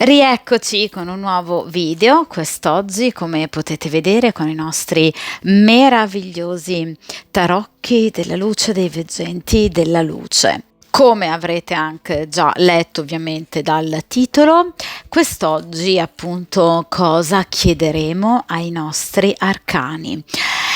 Rieccoci con un nuovo video, quest'oggi come potete vedere con i nostri meravigliosi tarocchi della luce dei veggenti della luce. Come avrete anche già letto ovviamente dal titolo, quest'oggi appunto cosa chiederemo ai nostri arcani?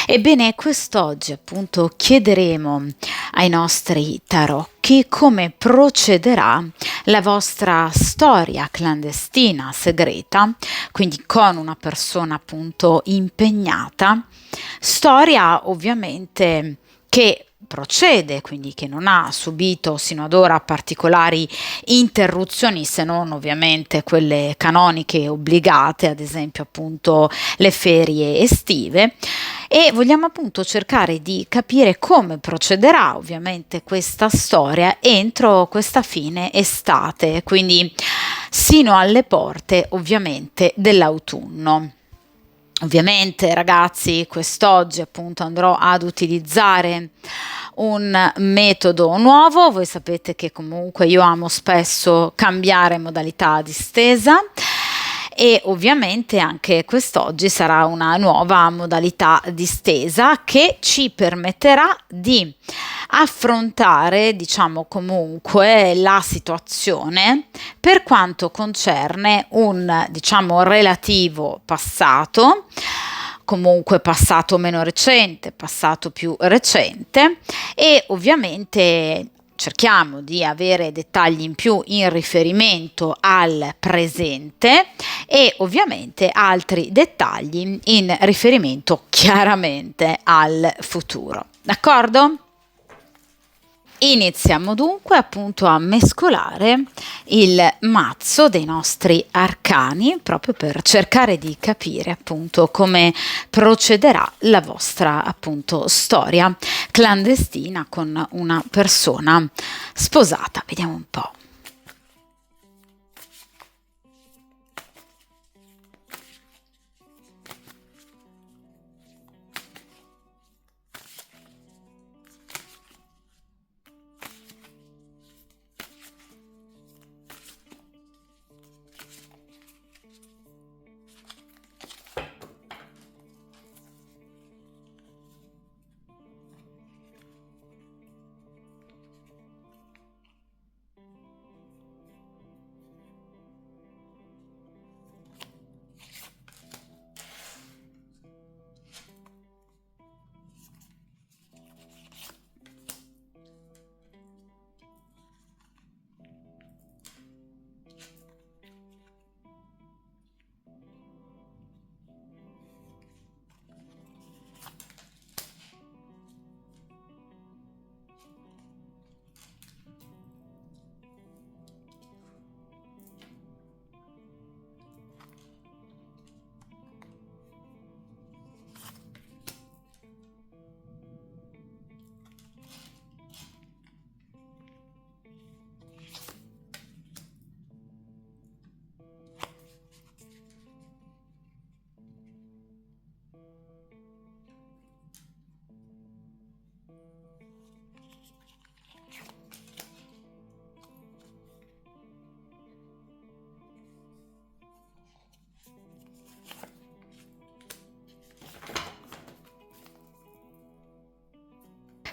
Ebbene, quest'oggi appunto chiederemo ai nostri tarocchi come procederà la vostra storia clandestina, segreta, quindi con una persona appunto impegnata, storia ovviamente che procede, quindi che non ha subito sino ad ora particolari interruzioni, se non ovviamente quelle canoniche obbligate, ad esempio appunto le ferie estive, e vogliamo appunto cercare di capire come procederà ovviamente questa storia entro questa fine estate, quindi sino alle porte ovviamente dell'autunno. Ovviamente ragazzi, quest'oggi appunto andrò ad utilizzare un metodo nuovo. Voi sapete che comunque io amo spesso cambiare modalità di stesa e ovviamente anche quest'oggi sarà una nuova modalità di stesa che ci permetterà di affrontare, diciamo comunque, la situazione per quanto concerne un, diciamo, relativo passato, comunque passato meno recente, passato più recente, e ovviamente cerchiamo di avere dettagli in più in riferimento al presente e ovviamente altri dettagli in riferimento chiaramente al futuro. D'accordo? Iniziamo dunque appunto a mescolare il mazzo dei nostri arcani proprio per cercare di capire appunto come procederà la vostra appunto storia clandestina con una persona sposata. Vediamo un po'.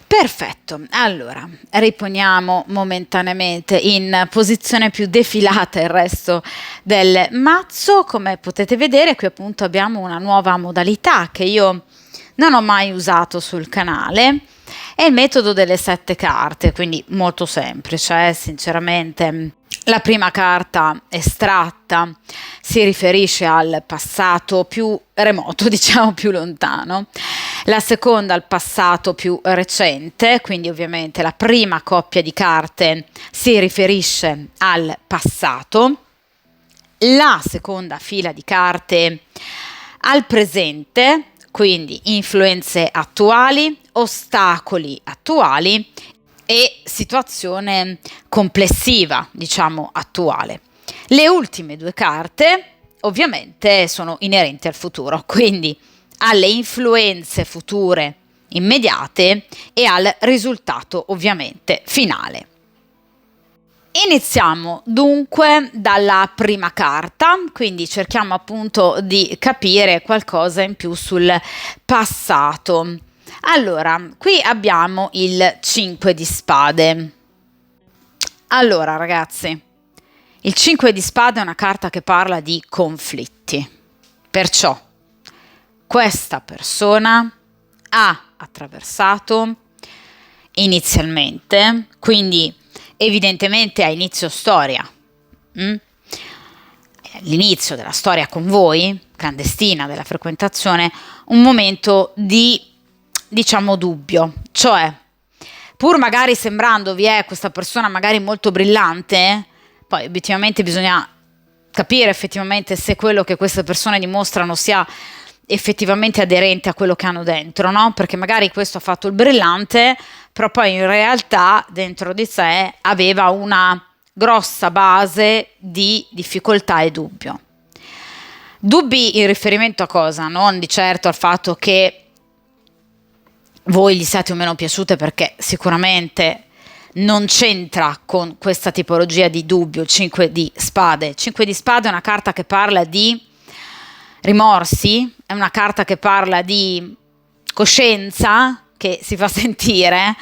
Perfetto, allora riponiamo momentaneamente in posizione più defilata il resto del mazzo. Come potete vedere qui appunto abbiamo una nuova modalità che io non ho mai usato sul canale, è il metodo delle 7 carte, quindi molto semplice, sinceramente. La prima carta estratta si riferisce al passato più remoto, diciamo più lontano. La seconda al passato più recente, quindi ovviamente la prima coppia di carte si riferisce al passato. La seconda fila di carte al presente, quindi influenze attuali, ostacoli attuali e situazione complessiva, diciamo, attuale. Le ultime 2 carte ovviamente sono inerenti al futuro, quindi alle influenze future immediate e al risultato ovviamente finale. Iniziamo dunque dalla prima carta, quindi cerchiamo appunto di capire qualcosa in più sul passato. Allora, qui abbiamo il 5 di spade. Allora, ragazzi, il 5 di spade è una carta che parla di conflitti. Perciò, questa persona ha attraversato inizialmente, quindi evidentemente a inizio storia, l'inizio della storia con voi, clandestina della frequentazione, un momento di, diciamo, dubbio, cioè pur magari sembrandovi questa persona magari molto brillante, poi obiettivamente bisogna capire effettivamente se quello che queste persone dimostrano sia effettivamente aderente a quello che hanno dentro, no? Perché magari questo ha fatto il brillante, però poi in realtà dentro di sé aveva una grossa base di difficoltà e dubbio. Dubbi in riferimento a cosa? Non di certo al fatto che voi gli siate o meno piaciute, perché sicuramente non c'entra con questa tipologia di dubbio il 5 di spade. Il 5 di spade è una carta che parla di rimorsi, è una carta che parla di coscienza che si fa sentire.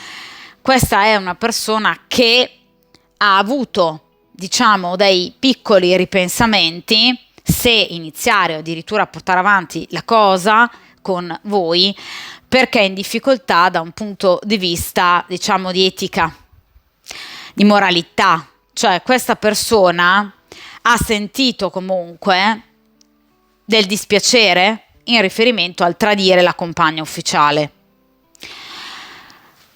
Questa è una persona che ha avuto, diciamo, dei piccoli ripensamenti se iniziare o addirittura portare avanti la cosa con voi, perché è in difficoltà da un punto di vista, diciamo, di etica, di moralità. Cioè questa persona ha sentito comunque del dispiacere in riferimento al tradire la compagna ufficiale.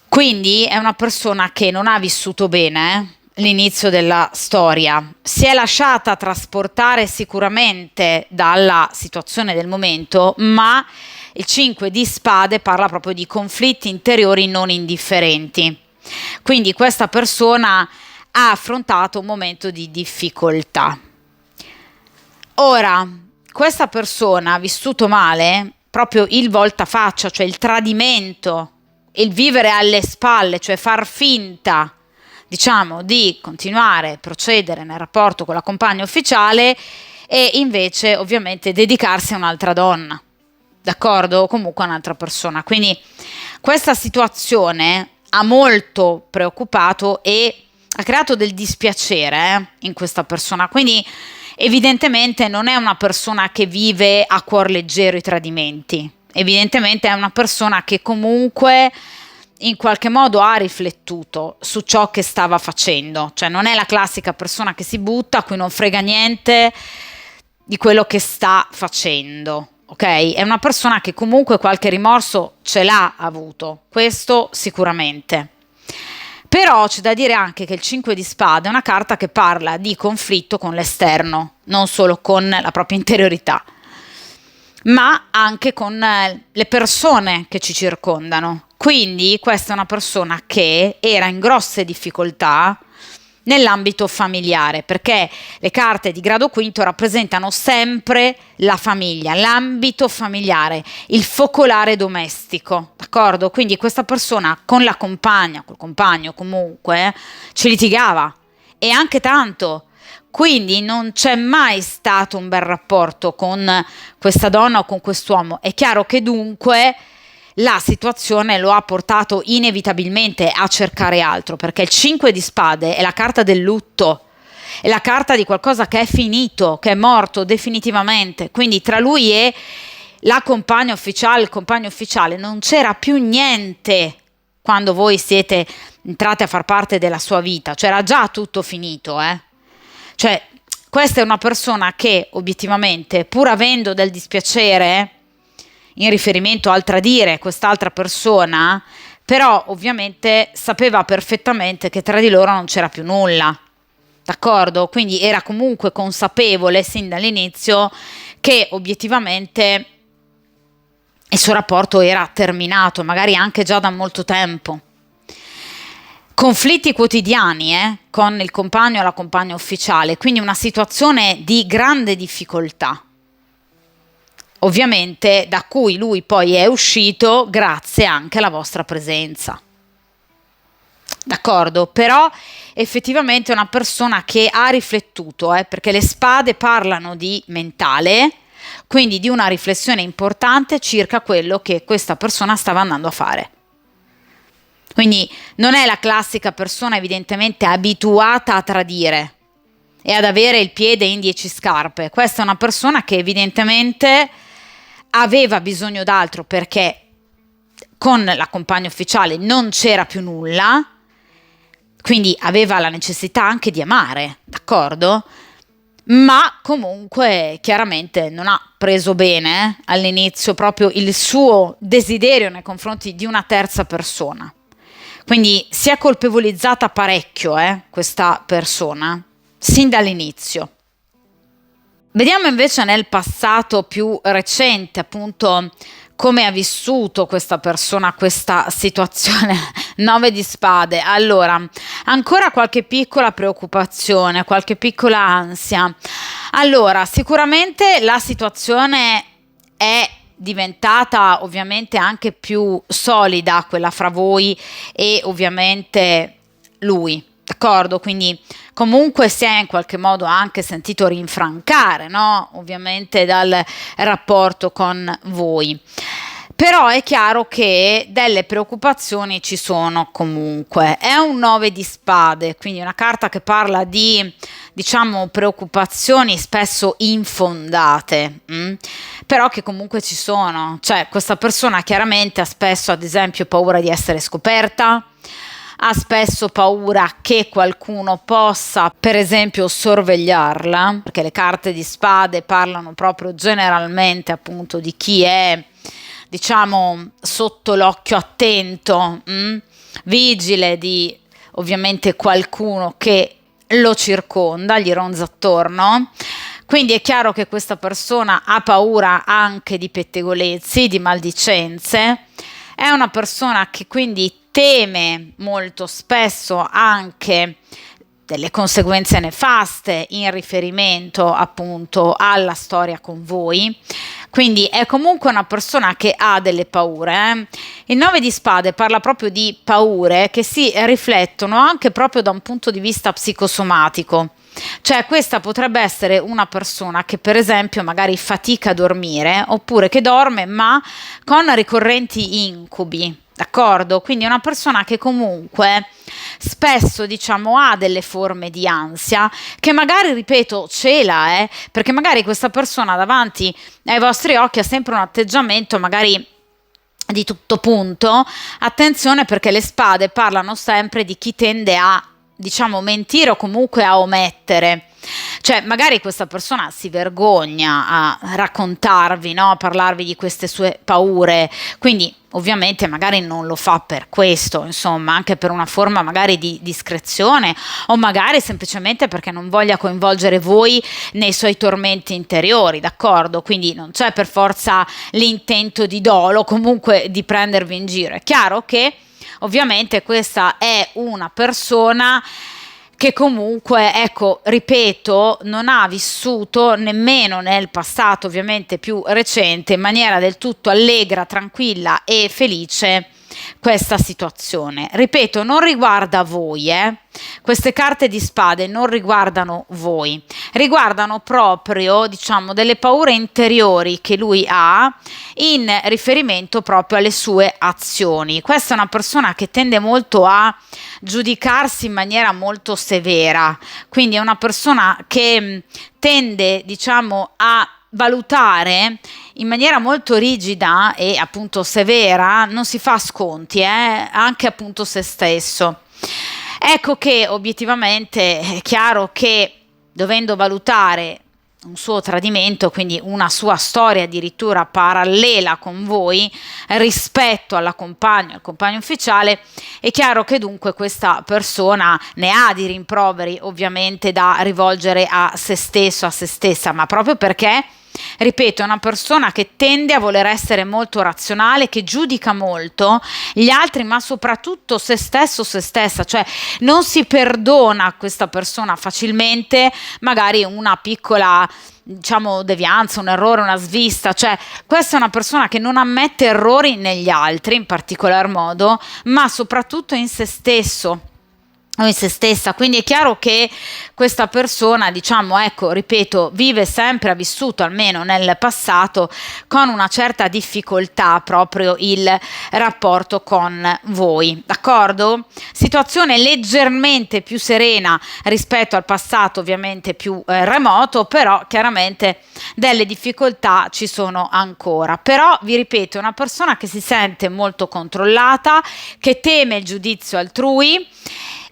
Quindi è una persona che non ha vissuto bene l'inizio della storia, si è lasciata trasportare sicuramente dalla situazione del momento, ma il 5 di spade parla proprio di conflitti interiori non indifferenti. Quindi questa persona ha affrontato un momento di difficoltà. Ora, questa persona ha vissuto male proprio il voltafaccia, cioè il tradimento, il vivere alle spalle, cioè far finta, diciamo, di continuare a procedere nel rapporto con la compagna ufficiale e invece ovviamente dedicarsi a un'altra donna, d'accordo? O comunque a un'altra persona. Quindi questa situazione ha molto preoccupato e ha creato del dispiacere in questa persona. Quindi evidentemente non è una persona che vive a cuor leggero i tradimenti, evidentemente è una persona che comunque in qualche modo ha riflettuto su ciò che stava facendo, cioè non è la classica persona che si butta, a cui non frega niente di quello che sta facendo, ok? È una persona che comunque qualche rimorso ce l'ha avuto, questo sicuramente. Però c'è da dire anche che il 5 di spade è una carta che parla di conflitto con l'esterno, non solo con la propria interiorità, ma anche con le persone che ci circondano. Quindi questa è una persona che era in grosse difficoltà nell'ambito familiare, perché le carte di grado quinto rappresentano sempre la famiglia, l'ambito familiare, il focolare domestico, d'accordo? Quindi questa persona con la compagna, col compagno comunque, ci litigava, e anche tanto. Quindi non c'è mai stato un bel rapporto con questa donna o con quest'uomo. È chiaro che dunque la situazione lo ha portato inevitabilmente a cercare altro, perché il 5 di spade è la carta del lutto, è la carta di qualcosa che è finito, che è morto definitivamente. Quindi tra lui e la compagna ufficiale, il compagno ufficiale, non c'era più niente quando voi siete entrati a far parte della sua vita, cioè era già tutto finito, Cioè, questa è una persona che obiettivamente, pur avendo del dispiacere in riferimento al tradire quest'altra persona, però ovviamente sapeva perfettamente che tra di loro non c'era più nulla, d'accordo? Quindi era comunque consapevole sin dall'inizio che obiettivamente il suo rapporto era terminato, magari anche già da molto tempo. Conflitti quotidiani con il compagno e la compagna ufficiale, quindi una situazione di grande difficoltà, ovviamente da cui lui poi è uscito grazie anche alla vostra presenza. d'accordo? Però effettivamente è una persona che ha riflettuto, perché le spade parlano di mentale, quindi di una riflessione importante circa quello che questa persona stava andando a fare. Quindi non è la classica persona evidentemente abituata a tradire e ad avere il piede in 10 scarpe. Questa è una persona che evidentemente aveva bisogno d'altro perché con la compagna ufficiale non c'era più nulla, quindi aveva la necessità anche di amare, d'accordo? Ma comunque chiaramente non ha preso bene all'inizio proprio il suo desiderio nei confronti di una terza persona. Quindi si è colpevolizzata parecchio, questa persona, sin dall'inizio. Vediamo invece nel passato più recente, appunto, come ha vissuto questa persona questa situazione. 9 di spade. Allora, ancora qualche piccola preoccupazione, qualche piccola ansia. Allora, sicuramente la situazione è diventata ovviamente anche più solida, quella fra voi e ovviamente lui, d'accordo? Quindi comunque si è in qualche modo anche sentito rinfrancare, no? Ovviamente dal rapporto con voi. Però è chiaro che delle preoccupazioni ci sono comunque. È un 9 di spade, quindi una carta che parla di, diciamo, preoccupazioni spesso infondate, però che comunque ci sono. Cioè, questa persona chiaramente ha spesso, ad esempio, paura di essere scoperta, ha spesso paura che qualcuno possa, per esempio, sorvegliarla, perché le carte di spade parlano proprio generalmente appunto di chi è, diciamo, sotto l'occhio attento, vigile di ovviamente qualcuno che lo circonda, gli ronza attorno. Quindi è chiaro che questa persona ha paura anche di pettegolezzi, di maldicenze. È una persona che quindi teme molto spesso anche delle conseguenze nefaste in riferimento appunto alla storia con voi. Quindi è comunque una persona che ha delle paure. Il 9 di spade parla proprio di paure che si riflettono anche proprio da un punto di vista psicosomatico. Cioè questa potrebbe essere una persona che per esempio magari fatica a dormire oppure che dorme ma con ricorrenti incubi, d'accordo? Quindi è una persona che comunque spesso diciamo ha delle forme di ansia che magari, ripeto, cela, perché magari questa persona davanti ai vostri occhi ha sempre un atteggiamento magari di tutto punto. Attenzione, perché le spade parlano sempre di chi tende a, diciamo, mentire o comunque a omettere. Cioè magari questa persona si vergogna a raccontarvi, no? A parlarvi di queste sue paure, quindi ovviamente magari non lo fa per questo, insomma, anche per una forma magari di discrezione o magari semplicemente perché non voglia coinvolgere voi nei suoi tormenti interiori, d'accordo? Quindi non c'è per forza l'intento di dolo, comunque di prendervi in giro. È chiaro che ovviamente questa è una persona che comunque, ecco, ripeto, non ha vissuto nemmeno nel passato ovviamente più recente in maniera del tutto allegra, tranquilla e felice questa situazione. Ripeto, non riguarda voi, queste carte di spade non riguardano voi, riguardano proprio, diciamo, delle paure interiori che lui ha in riferimento proprio alle sue azioni. Questa è una persona che tende molto a giudicarsi in maniera molto severa, quindi è una persona che tende, diciamo, a valutare in maniera molto rigida e appunto severa, non si fa sconti, anche appunto se stesso. Ecco che obiettivamente è chiaro che dovendo valutare un suo tradimento, quindi una sua storia addirittura parallela con voi rispetto alla compagna, al compagno ufficiale, è chiaro che dunque questa persona ne ha di rimproveri ovviamente da rivolgere a se stesso, a se stessa, ma proprio perché, ripeto, è una persona che tende a voler essere molto razionale, che giudica molto gli altri, ma soprattutto se stesso, se stessa, cioè non si perdona a questa persona facilmente magari una piccola, diciamo, devianza, un errore, una svista. Cioè questa è una persona che non ammette errori negli altri in particolar modo, ma soprattutto in se stesso. o in se stessa. Quindi è chiaro che questa persona, diciamo, ecco, ripeto, vive sempre, ha vissuto almeno nel passato con una certa difficoltà proprio il rapporto con voi, d'accordo? Situazione leggermente più serena rispetto al passato, ovviamente più remoto, però chiaramente delle difficoltà ci sono ancora. Però vi ripeto, è una persona che si sente molto controllata, che teme il giudizio altrui,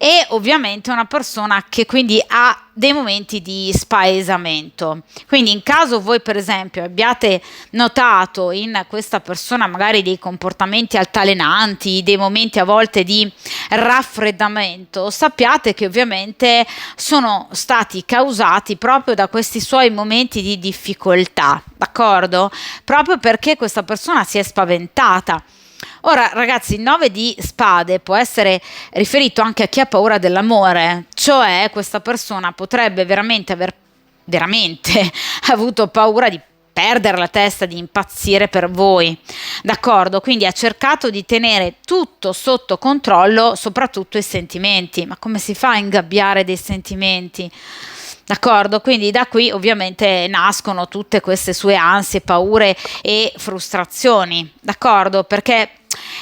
e ovviamente una persona che quindi ha dei momenti di spaesamento. Quindi in caso voi per esempio abbiate notato in questa persona magari dei comportamenti altalenanti, dei momenti a volte di raffreddamento, sappiate che ovviamente sono stati causati proprio da questi suoi momenti di difficoltà, d'accordo? Proprio perché questa persona si è spaventata. Ora, ragazzi, il 9 di spade può essere riferito anche a chi ha paura dell'amore, cioè questa persona potrebbe veramente aver avuto paura di perdere la testa, di impazzire per voi, d'accordo? Quindi ha cercato di tenere tutto sotto controllo, soprattutto i sentimenti. Ma come si fa a ingabbiare dei sentimenti? D'accordo? Quindi da qui ovviamente nascono tutte queste sue ansie, paure e frustrazioni, d'accordo? Perché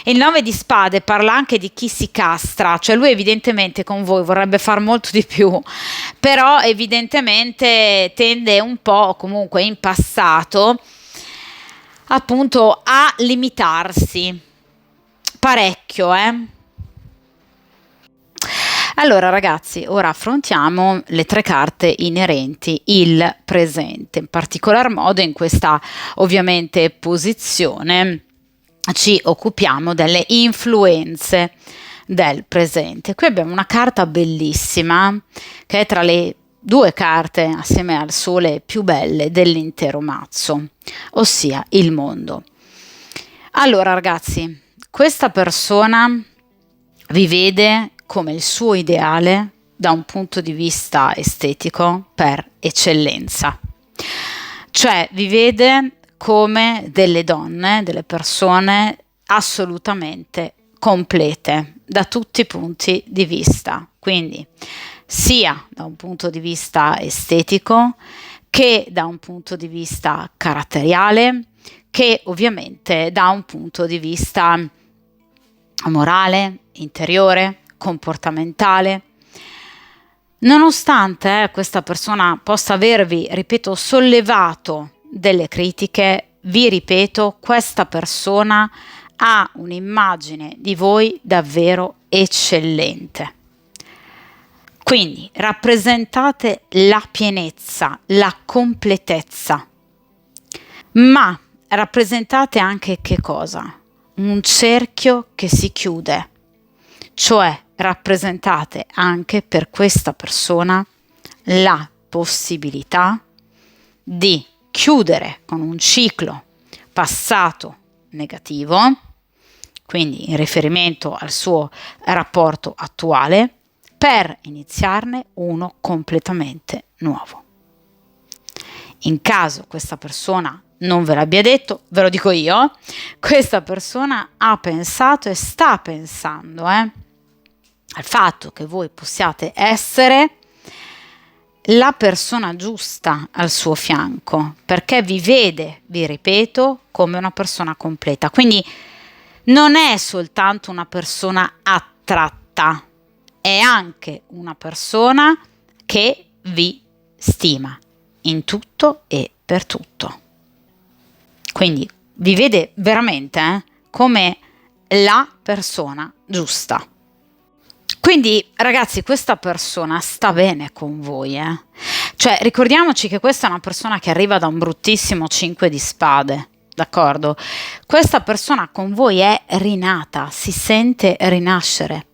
il 9 di spade parla anche di chi si castra, cioè lui evidentemente con voi vorrebbe far molto di più, però evidentemente tende un po', comunque in passato, appunto a limitarsi parecchio, Allora ragazzi, ora affrontiamo le 3 carte inerenti il presente, in particolar modo in questa ovviamente posizione ci occupiamo delle influenze del presente. Qui abbiamo una carta bellissima che è tra le 2 carte assieme al sole più belle dell'intero mazzo, ossia il mondo. Allora ragazzi, questa persona vi vede come il suo ideale da un punto di vista estetico per eccellenza, cioè vi vede come delle donne, delle persone assolutamente complete da tutti i punti di vista, quindi sia da un punto di vista estetico che da un punto di vista caratteriale, che ovviamente da un punto di vista morale, interiore, comportamentale. Nonostante questa persona possa avervi, ripeto, sollevato delle critiche, vi ripeto, questa persona ha un'immagine di voi davvero eccellente. Quindi rappresentate la pienezza, la completezza, ma rappresentate anche che cosa? Un cerchio che si chiude, cioè rappresentate anche per questa persona la possibilità di chiudere con un ciclo passato negativo, quindi in riferimento al suo rapporto attuale, per iniziarne uno completamente nuovo. In caso questa persona non ve l'abbia detto, ve lo dico io, questa persona ha pensato e sta pensando al fatto che voi possiate essere la persona giusta al suo fianco, perché vi vede, vi ripeto, come una persona completa. Quindi non è soltanto una persona attratta, è anche una persona che vi stima in tutto e per tutto. Quindi vi vede veramente come la persona giusta. Quindi ragazzi, questa persona sta bene con voi, Cioè ricordiamoci che questa è una persona che arriva da un bruttissimo 5 di spade, d'accordo? Questa persona con voi è rinata, si sente rinascere.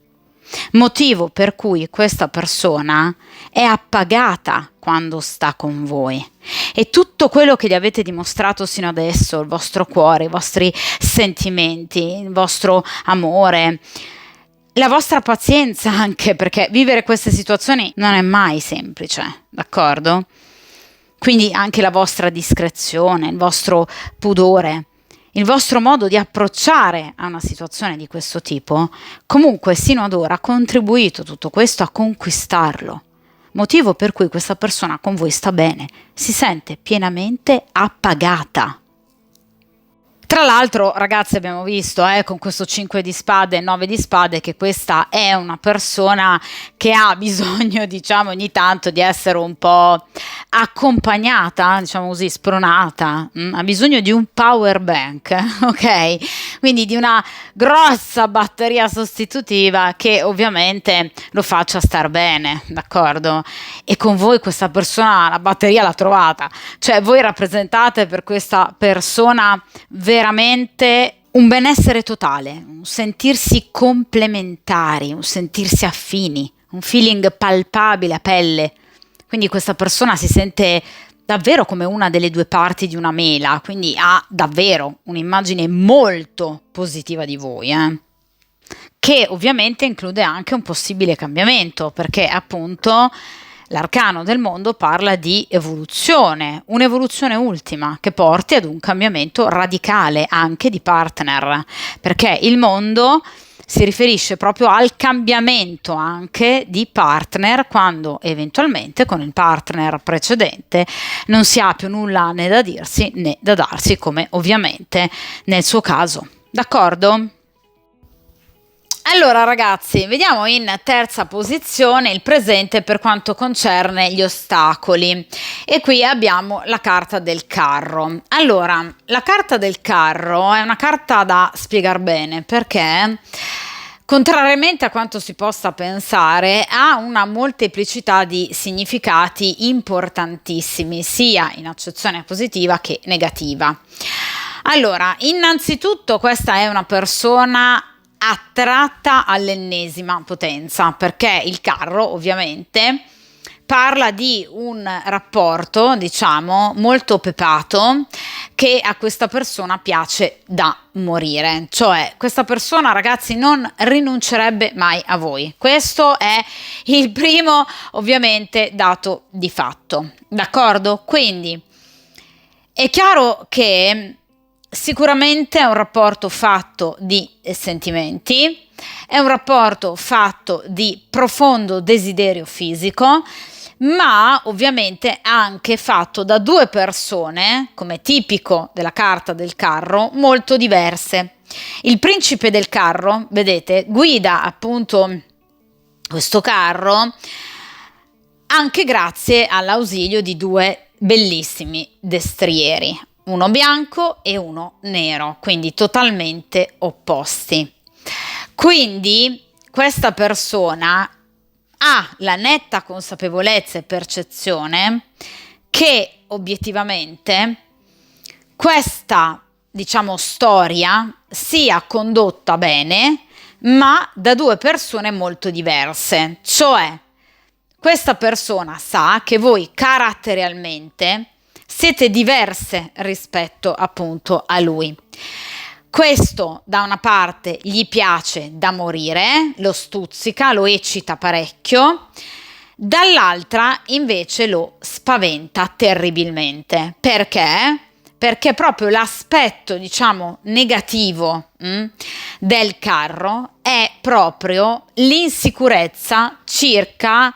Motivo per cui questa persona è appagata quando sta con voi, e tutto quello che gli avete dimostrato sino adesso, il vostro cuore, i vostri sentimenti, il vostro amore, la vostra pazienza anche, perché vivere queste situazioni non è mai semplice, d'accordo? Quindi anche la vostra discrezione, il vostro pudore, il vostro modo di approcciare a una situazione di questo tipo, comunque sino ad ora ha contribuito tutto questo a conquistarlo, motivo per cui questa persona con voi sta bene, si sente pienamente appagata. Tra l'altro, ragazzi, abbiamo visto con questo 5 di spade e 9 di spade che questa è una persona che ha bisogno, diciamo, ogni tanto di essere un po' accompagnata, diciamo così, spronata, ha bisogno di un power bank, ok? Quindi di una grossa batteria sostitutiva che ovviamente lo faccia star bene, d'accordo? E con voi questa persona la batteria l'ha trovata, cioè voi rappresentate per questa persona veramente un benessere totale, un sentirsi complementari, un sentirsi affini, un feeling palpabile a pelle. Quindi questa persona si sente davvero come una delle due parti di una mela, quindi ha davvero un'immagine molto positiva di voi, che ovviamente include anche un possibile cambiamento, perché appunto l'arcano del mondo parla di evoluzione, un'evoluzione ultima che porti ad un cambiamento radicale anche di partner, perché il mondo si riferisce proprio al cambiamento anche di partner quando eventualmente con il partner precedente non si ha più nulla né da dirsi né da darsi, come ovviamente nel suo caso. D'accordo? Allora ragazzi, vediamo in terza posizione il presente per quanto concerne gli ostacoli e qui abbiamo la carta del carro. Allora, la carta del carro è una carta da spiegare bene perché contrariamente a quanto si possa pensare ha una molteplicità di significati importantissimi sia in accezione positiva che negativa. Allora, innanzitutto questa è una persona attratta all'ennesima potenza perché il carro ovviamente parla di un rapporto, diciamo, molto pepato che a questa persona piace da morire. Cioè, questa persona, ragazzi, non rinuncerebbe mai a voi. Questo è il primo, ovviamente, dato di fatto. D'accordo? Quindi è chiaro che sicuramente è un rapporto fatto di sentimenti, è un rapporto fatto di profondo desiderio fisico, ma ovviamente anche fatto da due persone, come tipico della carta del carro, molto diverse. Il principe del carro, vedete, guida appunto questo carro anche grazie all'ausilio di due bellissimi destrieri, uno bianco e uno nero, quindi totalmente opposti. Quindi questa persona ha la netta consapevolezza e percezione che obiettivamente questa, diciamo, storia sia condotta bene, ma da due persone molto diverse. Cioè, questa persona sa che voi caratterialmente siete diverse rispetto appunto a lui. Questo da una parte gli piace da morire, lo stuzzica, lo eccita parecchio, dall'altra invece lo spaventa terribilmente. Perché? Perché proprio l'aspetto, diciamo, negativo del carro è proprio l'insicurezza circa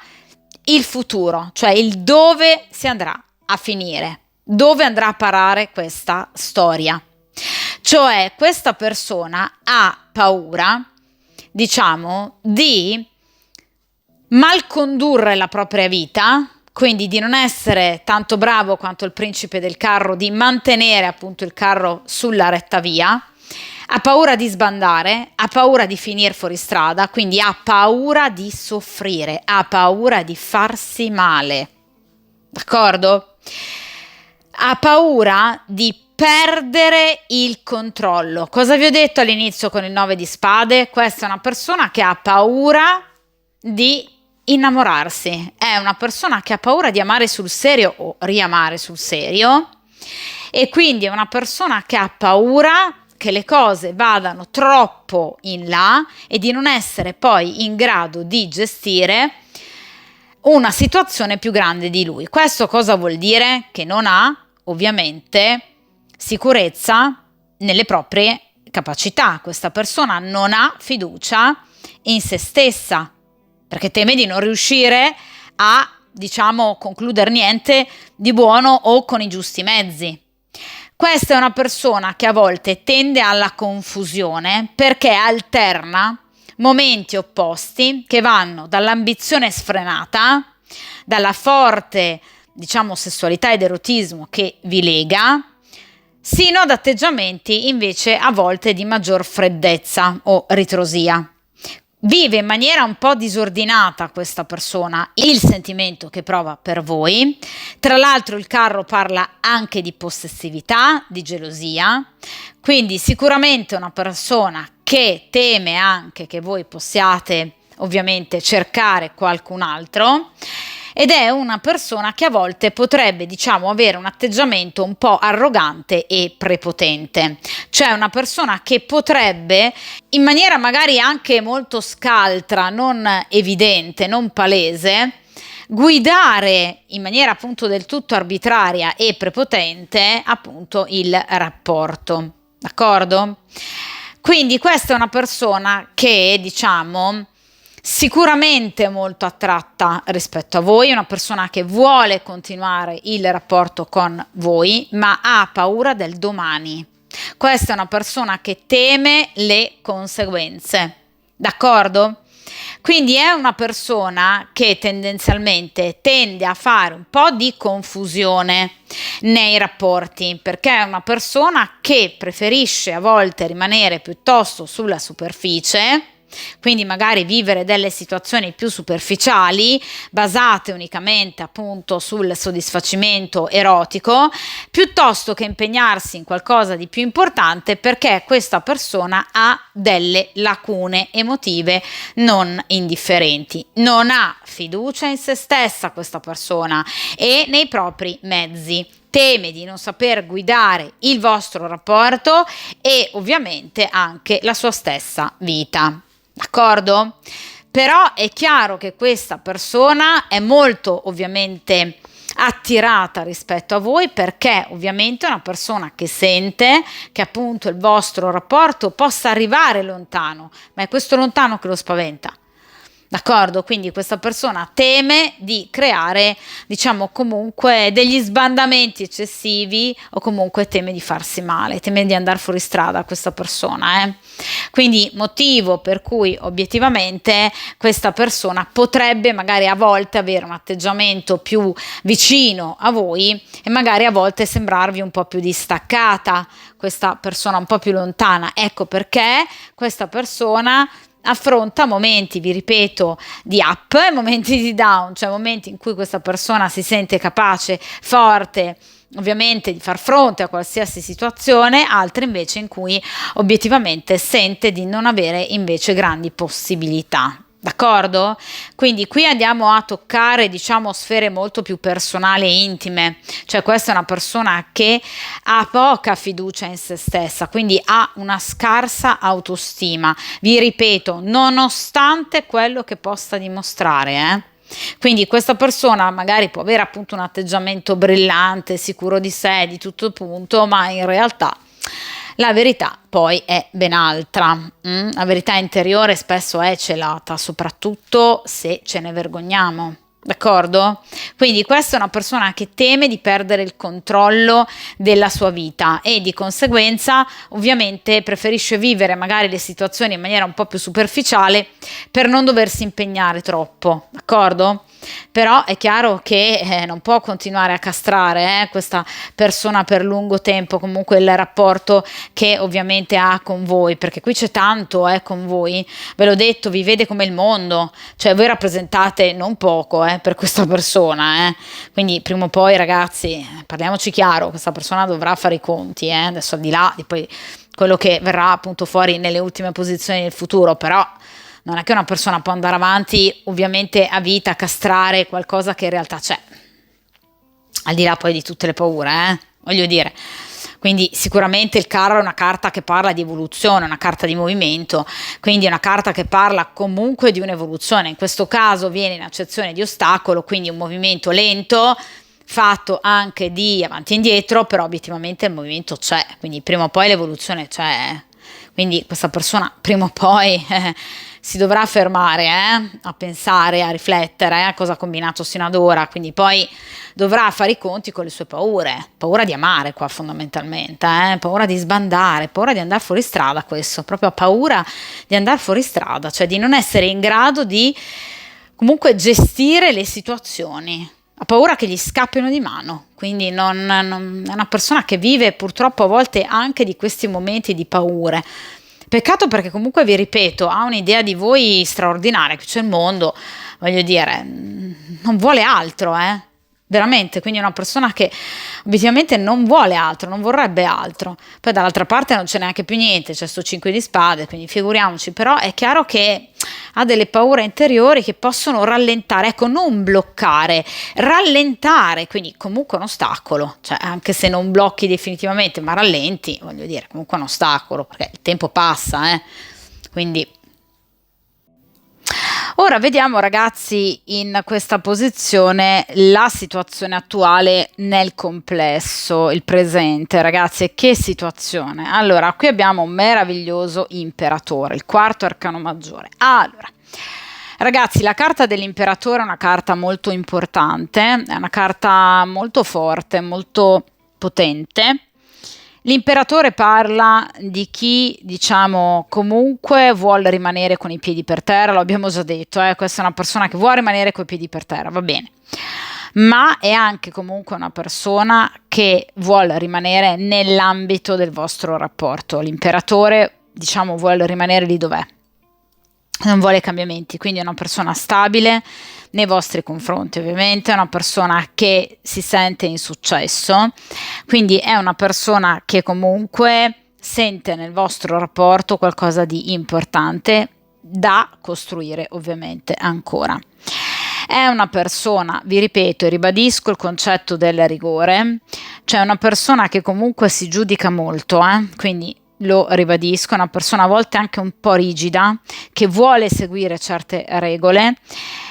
il futuro, cioè il dove si andrà a finire, dove andrà a parare questa storia. Cioè questa persona ha paura, diciamo, di malcondurre la propria vita, quindi di non essere tanto bravo quanto il principe del carro, di mantenere appunto il carro sulla retta via, ha paura di sbandare, ha paura di finire fuori strada, quindi ha paura di soffrire, ha paura di farsi male, d'accordo? Ha paura di perdere il controllo. Cosa vi ho detto all'inizio con il 9 di spade? Questa è una persona che ha paura di innamorarsi, è una persona che ha paura di amare sul serio o riamare sul serio e quindi è una persona che ha paura che le cose vadano troppo in là e di non essere poi in grado di gestire una situazione più grande di lui. Questo cosa vuol dire? Che non ha ovviamente sicurezza nelle proprie capacità. Questa persona non ha fiducia in se stessa perché teme di non riuscire a, diciamo, concludere niente di buono o con i giusti mezzi. Questa è una persona che a volte tende alla confusione perché alterna momenti opposti che vanno dall'ambizione sfrenata, dalla forte, diciamo, sessualità ed erotismo che vi lega, sino ad atteggiamenti invece a volte di maggior freddezza o ritrosia. Vive in maniera un po' disordinata questa persona il sentimento che prova per voi. Tra l'altro il carro parla anche di possessività, di gelosia, quindi sicuramente una persona che teme anche che voi possiate ovviamente cercare qualcun altro, ed è una persona che a volte potrebbe, diciamo, avere un atteggiamento un po' arrogante e prepotente, cioè una persona che potrebbe, in maniera magari anche molto scaltra, non evidente, non palese, guidare in maniera appunto del tutto arbitraria e prepotente appunto il rapporto, d'accordo? Quindi questa è una persona che, diciamo, sicuramente molto attratta rispetto a voi, una persona che vuole continuare il rapporto con voi, ma ha paura del domani. Questa è una persona che teme le conseguenze, d'accordo? Quindi è una persona che tendenzialmente tende a fare un po' di confusione nei rapporti, perché è una persona che preferisce a volte rimanere piuttosto sulla superficie, quindi magari vivere delle situazioni più superficiali basate unicamente appunto sul soddisfacimento erotico, piuttosto che impegnarsi in qualcosa di più importante, perché questa persona ha delle lacune emotive non indifferenti, non ha fiducia in se stessa questa persona e nei propri mezzi, teme di non saper guidare il vostro rapporto e ovviamente anche la sua stessa vita. D'accordo? Però è chiaro che questa persona è molto ovviamente attirata rispetto a voi, perché ovviamente è una persona che sente che appunto il vostro rapporto possa arrivare lontano, ma è questo lontano che lo spaventa. D'accordo? Quindi questa persona teme di creare, diciamo, comunque degli sbandamenti eccessivi, o comunque teme di farsi male, teme di andare fuori strada questa persona. Quindi motivo per cui obiettivamente questa persona potrebbe magari a volte avere un atteggiamento più vicino a voi e magari a volte sembrarvi un po' più distaccata, questa persona un po' più lontana. Ecco perché questa persona affronta momenti, vi ripeto, di up e momenti di down, cioè momenti in cui questa persona si sente capace, forte, ovviamente di far fronte a qualsiasi situazione, altre invece in cui obiettivamente sente di non avere invece grandi possibilità. D'accordo? Quindi qui andiamo a toccare, diciamo, sfere molto più personali e intime, cioè questa è una persona che ha poca fiducia in se stessa, quindi ha una scarsa autostima, vi ripeto, nonostante quello che possa dimostrare. Quindi questa persona magari può avere appunto un atteggiamento brillante, sicuro di sé, di tutto punto, ma in realtà la verità poi è ben altra. La verità interiore spesso è celata, soprattutto se ce ne vergogniamo. D'accordo? Quindi questa è una persona che teme di perdere il controllo della sua vita e di conseguenza ovviamente preferisce vivere magari le situazioni in maniera un po' più superficiale per non doversi impegnare troppo, d'accordo? Però è chiaro che non può continuare a castrare questa persona per lungo tempo, comunque il rapporto che ovviamente ha con voi, perché qui c'è tanto con voi, ve l'ho detto, vi vede come il mondo, cioè voi rappresentate non poco per questa persona, quindi prima o poi ragazzi, parliamoci chiaro, questa persona dovrà fare i conti, adesso al di là di poi quello che verrà appunto fuori nelle ultime posizioni del futuro, però non è che una persona può andare avanti ovviamente a vita, castrare qualcosa che in realtà c'è, al di là poi di tutte le paure, voglio dire. Quindi sicuramente il carro è una carta che parla di evoluzione, una carta di movimento, quindi è una carta che parla comunque di un'evoluzione, in questo caso viene in accezione di ostacolo, quindi un movimento lento, fatto anche di avanti e indietro, però obiettivamente il movimento c'è, quindi prima o poi l'evoluzione c'è. Quindi questa persona prima o poi si dovrà fermare a pensare, a riflettere a cosa ha combinato sino ad ora, quindi poi dovrà fare i conti con le sue paure, paura di amare qua fondamentalmente, paura di sbandare, paura di andare fuori strada, questo, proprio paura di andare fuori strada, cioè di non essere in grado di comunque gestire le situazioni. Ha paura che gli scappino di mano, quindi è una persona che vive purtroppo a volte anche di questi momenti di paure. Peccato perché comunque vi ripeto, ha un'idea di voi straordinaria, qui c'è il mondo, voglio dire, non vuole altro, veramente, quindi è una persona che obiettivamente non vuole altro, non vorrebbe altro. Poi dall'altra parte non c'è neanche più niente, c'è sto 5 di spade, quindi figuriamoci, però è chiaro che ha delle paure interiori che possono rallentare, ecco, non bloccare, rallentare, quindi comunque un ostacolo, cioè anche se non blocchi definitivamente, ma rallenti, voglio dire, comunque un ostacolo, perché il tempo passa, quindi ora vediamo ragazzi in questa posizione la situazione attuale nel complesso, il presente ragazzi, che situazione? Allora, qui abbiamo un meraviglioso imperatore, il quarto arcano maggiore. Allora, ragazzi, la carta dell'imperatore è una carta molto importante, è una carta molto forte, molto potente. L'imperatore parla di chi, diciamo, comunque vuole rimanere con i piedi per terra, lo abbiamo già detto, questa è una persona che vuole rimanere con i piedi per terra, va bene, ma è anche comunque una persona che vuole rimanere nell'ambito del vostro rapporto. L'imperatore, diciamo, vuole rimanere lì dov'è, non vuole cambiamenti, quindi è una persona stabile nei vostri confronti, ovviamente è una persona che si sente in successo, quindi è una persona che comunque sente nel vostro rapporto qualcosa di importante da costruire, ovviamente ancora. È una persona, vi ripeto e ribadisco il concetto del rigore, cioè una persona che comunque si giudica molto, quindi lo ribadisco, è una persona a volte anche un po' rigida, che vuole seguire certe regole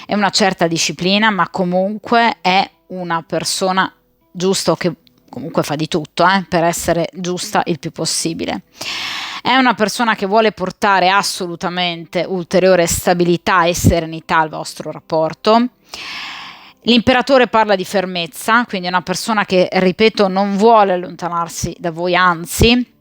e una certa disciplina, ma comunque è una persona giusta che comunque fa di tutto per essere giusta il più possibile. È una persona che vuole portare assolutamente ulteriore stabilità e serenità al vostro rapporto. L'imperatore parla di fermezza, quindi è una persona che, ripeto, non vuole allontanarsi da voi, anzi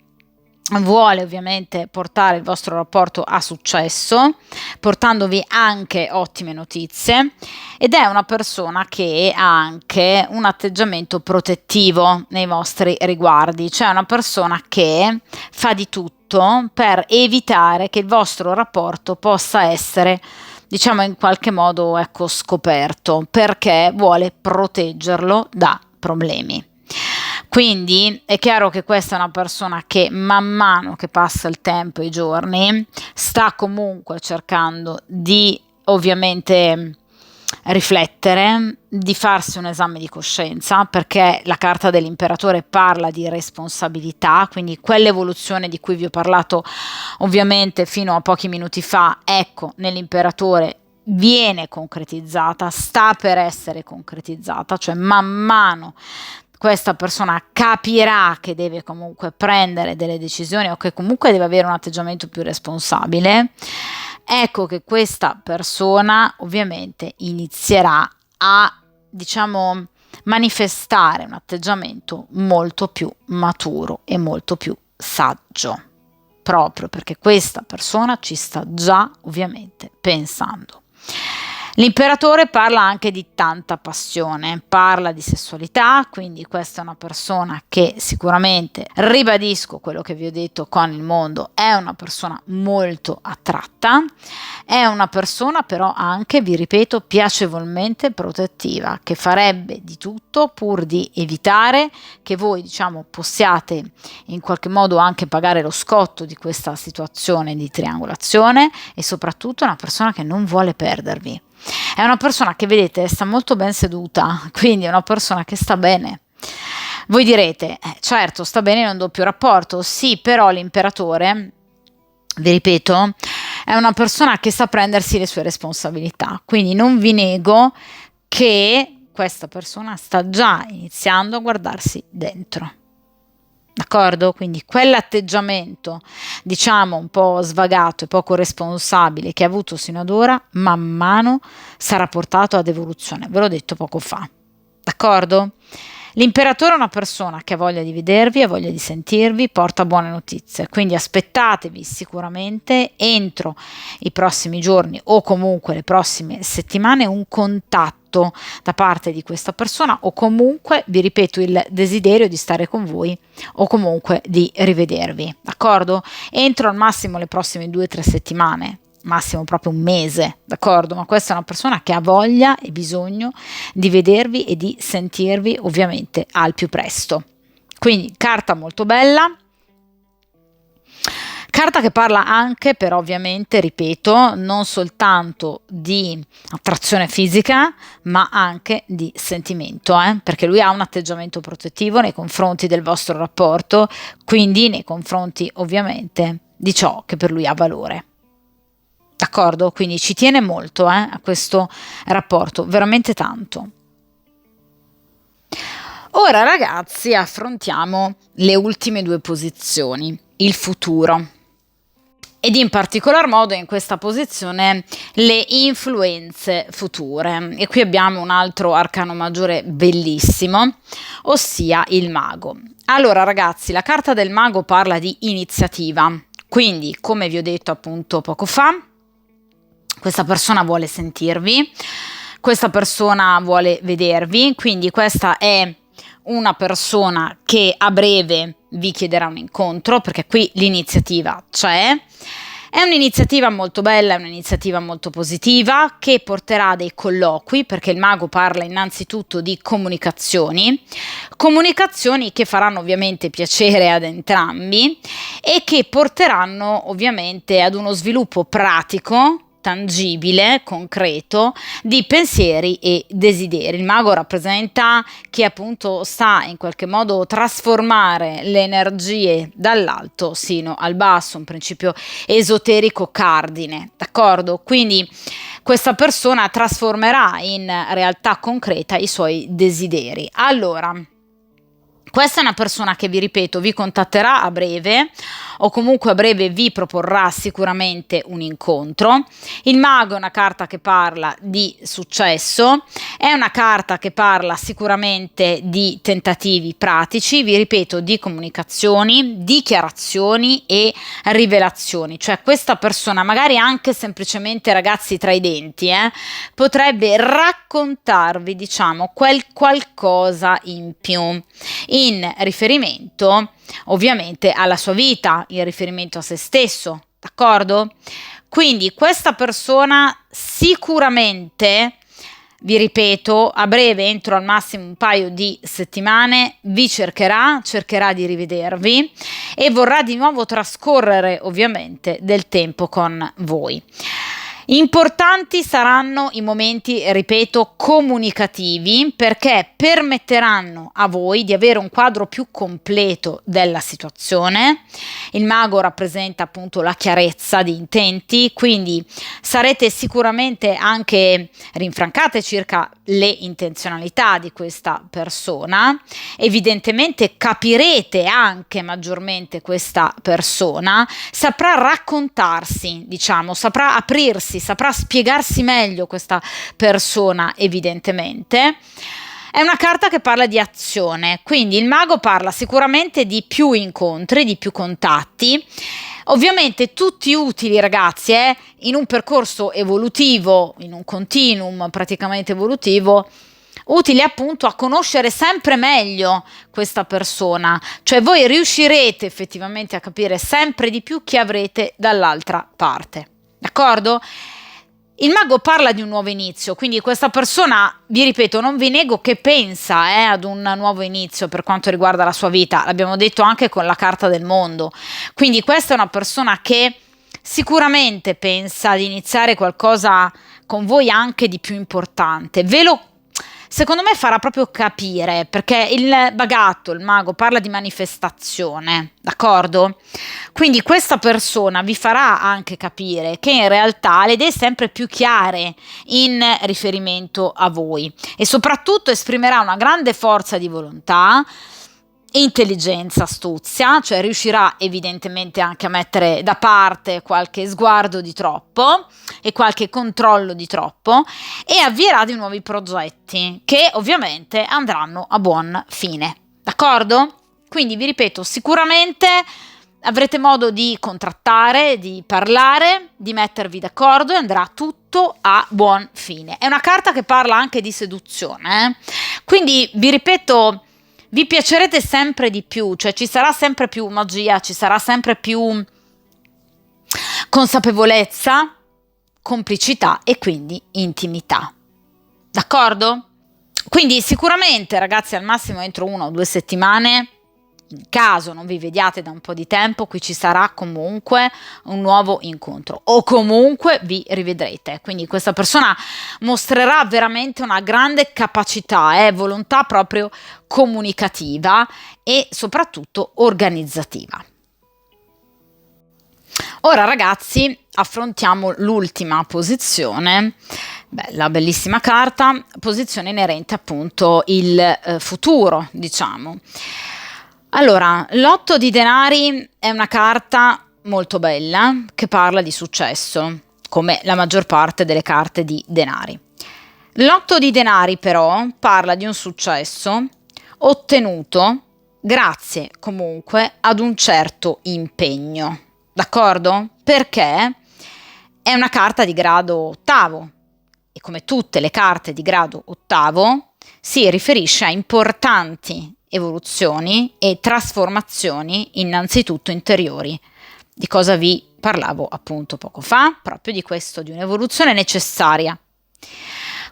vuole ovviamente portare il vostro rapporto a successo, portandovi anche ottime notizie, ed è una persona che ha anche un atteggiamento protettivo nei vostri riguardi, cioè una persona che fa di tutto per evitare che il vostro rapporto possa essere, diciamo, in qualche modo, ecco, scoperto, perché vuole proteggerlo da problemi. Quindi è chiaro che questa è una persona che man mano che passa il tempo e i giorni sta comunque cercando di, ovviamente, riflettere, di farsi un esame di coscienza, perché la carta dell'imperatore parla di responsabilità, quindi quell'evoluzione di cui vi ho parlato ovviamente fino a pochi minuti fa, ecco, nell'imperatore viene concretizzata, sta per essere concretizzata, cioè man mano questa persona capirà che deve comunque prendere delle decisioni o che comunque deve avere un atteggiamento più responsabile. Ecco che questa persona ovviamente inizierà a, diciamo, manifestare un atteggiamento molto più maturo e molto più saggio, proprio perché questa persona ci sta già ovviamente pensando. L'imperatore parla anche di tanta passione, parla di sessualità, quindi questa è una persona che sicuramente, ribadisco quello che vi ho detto con il mondo, è una persona molto attratta, è una persona però anche, vi ripeto, piacevolmente protettiva, che farebbe di tutto pur di evitare che voi, diciamo, possiate in qualche modo anche pagare lo scotto di questa situazione di triangolazione, e soprattutto è una persona che non vuole perdervi. È una persona che, vedete, sta molto ben seduta, quindi è una persona che sta bene. Voi direte, certo, sta bene in un doppio rapporto, sì, però l'imperatore, vi ripeto, è una persona che sa prendersi le sue responsabilità, quindi non vi nego che questa persona sta già iniziando a guardarsi dentro. D'accordo? Quindi quell'atteggiamento, diciamo, un po' svagato e poco responsabile che ha avuto sino ad ora, man mano sarà portato ad evoluzione. Ve l'ho detto poco fa. D'accordo? L'imperatore è una persona che ha voglia di vedervi, ha voglia di sentirvi, porta buone notizie, quindi aspettatevi sicuramente entro i prossimi giorni o comunque le prossime settimane un contatto da parte di questa persona o comunque, vi ripeto, il desiderio di stare con voi o comunque di rivedervi, d'accordo? Entro al massimo le prossime 2 o 3 settimane, massimo proprio un mese, d'accordo? Ma questa è una persona che ha voglia e bisogno di vedervi e di sentirvi ovviamente al più presto. Quindi carta molto bella, carta che parla anche, però ovviamente, ripeto, non soltanto di attrazione fisica, ma anche di sentimento, perché lui ha un atteggiamento protettivo nei confronti del vostro rapporto, quindi nei confronti ovviamente di ciò che per lui ha valore. D'accordo? Quindi ci tiene molto a questo rapporto, veramente tanto. Ora ragazzi affrontiamo le ultime 2 posizioni, il futuro. Ed in particolar modo in questa posizione le influenze future. E qui abbiamo un altro arcano maggiore bellissimo, ossia il mago. Allora ragazzi, la carta del mago parla di iniziativa, quindi come vi ho detto appunto poco fa, questa persona vuole sentirvi, questa persona vuole vedervi, quindi questa è una persona che a breve vi chiederà un incontro, perché qui l'iniziativa c'è. È un'iniziativa molto bella, è un'iniziativa molto positiva che porterà dei colloqui, perché il mago parla innanzitutto di comunicazioni che faranno ovviamente piacere ad entrambi e che porteranno ovviamente ad uno sviluppo pratico, tangibile, concreto di pensieri e desideri. Il mago rappresenta chi appunto sa in qualche modo trasformare le energie dall'alto sino al basso, un principio esoterico cardine, d'accordo? Quindi questa persona trasformerà in realtà concreta i suoi desideri. Allora, questa è una persona che, vi ripeto, vi contatterà a breve o comunque a breve vi proporrà sicuramente un incontro. Il mago è una carta che parla di successo, è una carta che parla sicuramente di tentativi pratici, vi ripeto, di comunicazioni, dichiarazioni e rivelazioni. Cioè questa persona, magari anche semplicemente ragazzi tra i denti, potrebbe raccontarvi, diciamo, quel qualcosa in più in riferimento ovviamente alla sua vita, in riferimento a se stesso, d'accordo? Quindi questa persona sicuramente, vi ripeto, a breve, entro al massimo un paio di settimane, vi cercherà di rivedervi e vorrà di nuovo trascorrere ovviamente del tempo con voi. Importanti saranno i momenti, ripeto, comunicativi, perché permetteranno a voi di avere un quadro più completo della situazione. Il mago rappresenta appunto la chiarezza di intenti, quindi sarete sicuramente anche rinfrancate circa le intenzionalità di questa persona. Evidentemente capirete anche maggiormente questa persona, saprà raccontarsi, diciamo, saprà aprirsi, saprà spiegarsi meglio questa persona, evidentemente. È una carta che parla di azione, quindi il mago parla sicuramente di più incontri, di più contatti, ovviamente tutti utili ragazzi, in un percorso evolutivo, in un continuum praticamente evolutivo, utili appunto a conoscere sempre meglio questa persona, cioè voi riuscirete effettivamente a capire sempre di più chi avrete dall'altra parte. D'accordo? Il mago parla di un nuovo inizio, quindi questa persona, vi ripeto, non vi nego che pensa ad un nuovo inizio per quanto riguarda la sua vita, l'abbiamo detto anche con la carta del mondo, quindi questa è una persona che sicuramente pensa di iniziare qualcosa con voi anche di più importante, secondo me farà proprio capire, perché il bagatto, il mago, parla di manifestazione, d'accordo? Quindi questa persona vi farà anche capire che in realtà ha le idee sempre più chiare in riferimento a voi e soprattutto esprimerà una grande forza di volontà, intelligenza, astuzia, cioè riuscirà evidentemente anche a mettere da parte qualche sguardo di troppo e qualche controllo di troppo e avvierà di nuovi progetti che ovviamente andranno a buon fine, d'accordo? Quindi vi ripeto, sicuramente avrete modo di contrattare, di parlare, di mettervi d'accordo e andrà tutto a buon fine. È una carta che parla anche di seduzione, quindi vi ripeto, vi piacerete sempre di più, cioè ci sarà sempre più magia, ci sarà sempre più consapevolezza, complicità e quindi intimità. D'accordo? Quindi sicuramente, ragazzi, al massimo entro 1 o 2 settimane, in caso non vi vediate da un po' di tempo, qui ci sarà comunque un nuovo incontro o comunque vi rivedrete. Quindi questa persona mostrerà veramente una grande capacità, volontà proprio comunicativa e soprattutto organizzativa. Ora ragazzi, affrontiamo l'ultima posizione, la bellissima carta, posizione inerente appunto il futuro, diciamo. Allora, l'8 di denari è una carta molto bella che parla di successo, come la maggior parte delle carte di denari. L'8 di denari però parla di un successo ottenuto grazie comunque ad un certo impegno, d'accordo? Perché è una carta di grado ottavo e come tutte le carte di grado ottavo si riferisce a importanti evoluzioni e trasformazioni innanzitutto interiori. Di cosa vi parlavo appunto poco fa? Proprio di questo, di un'evoluzione necessaria.